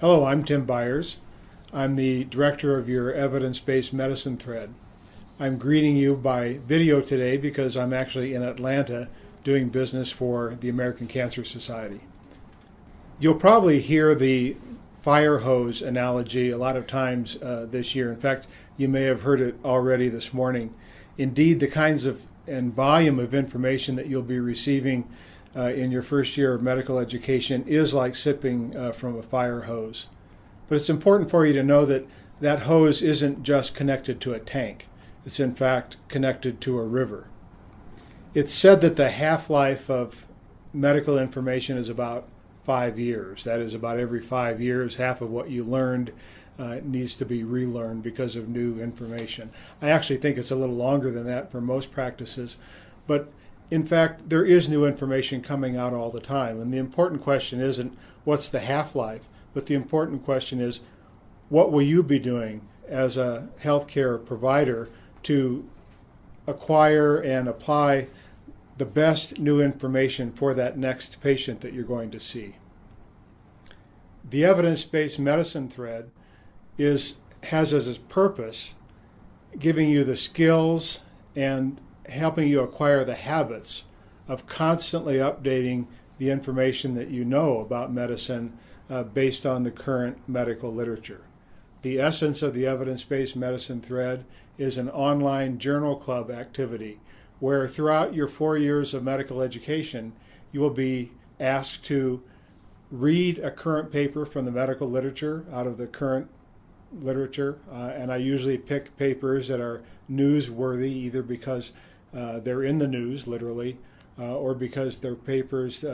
Hello, I'm Tim Byers. I'm the director of your evidence-based medicine thread. I'm greeting you by video today because I'm actually in Atlanta doing business for the American Cancer Society. You'll probably hear the fire hose analogy a lot of times this year. In fact, you may have heard it already this morning. Indeed, the kinds of and volume of information that you'll be receiving in your first year of medical education is like sipping from a fire hose. But it's important for you to know that that hose isn't just connected to a tank. It's in fact connected to a river. It's said that the half-life of medical information is about 5 years. That is, about every 5 years, half of what you learned needs to be relearned because of new information. I actually think it's a little longer than that for most practices, but in fact, there is new information coming out all the time. And the important question isn't what's the half-life, but the important question is what will you be doing as a healthcare provider to acquire and apply the best new information for that next patient that you're going to see. The evidence-based medicine thread has as its purpose giving you the skills and helping you acquire the habits of constantly updating the information that you know about medicine based on the current medical literature. The essence of the evidence-based medicine thread is an online journal club activity where throughout your 4 years of medical education, you will be asked to read a current paper from the medical literature out of the current literature, and I usually pick papers that are newsworthy either because they're in the news, literally, or because they're papers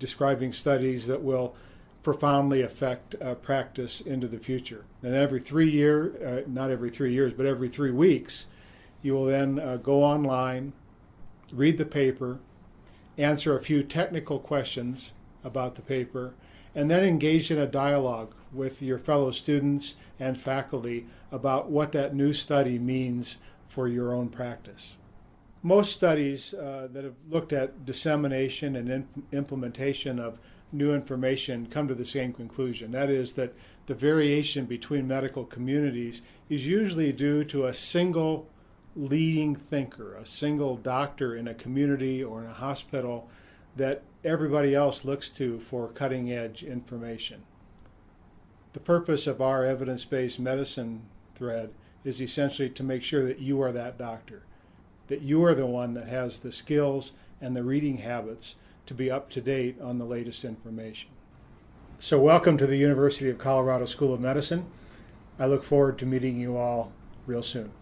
describing studies that will profoundly affect practice into the future. And every 3 years, not every 3 years, but every 3 weeks, you will then go online, read the paper, answer a few technical questions about the paper, and then engage in a dialogue with your fellow students and faculty about what that new study means for your own practice. Most studies that have looked at dissemination and implementation of new information come to the same conclusion. That is that the variation between medical communities is usually due to a single leading thinker, a single doctor in a community or in a hospital that everybody else looks to for cutting edge information. The purpose of our evidence-based medicine thread is essentially to make sure that you are that doctor, that you are the one that has the skills and the reading habits to be up to date on the latest information. So welcome to the University of Colorado School of Medicine. I look forward to meeting you all real soon.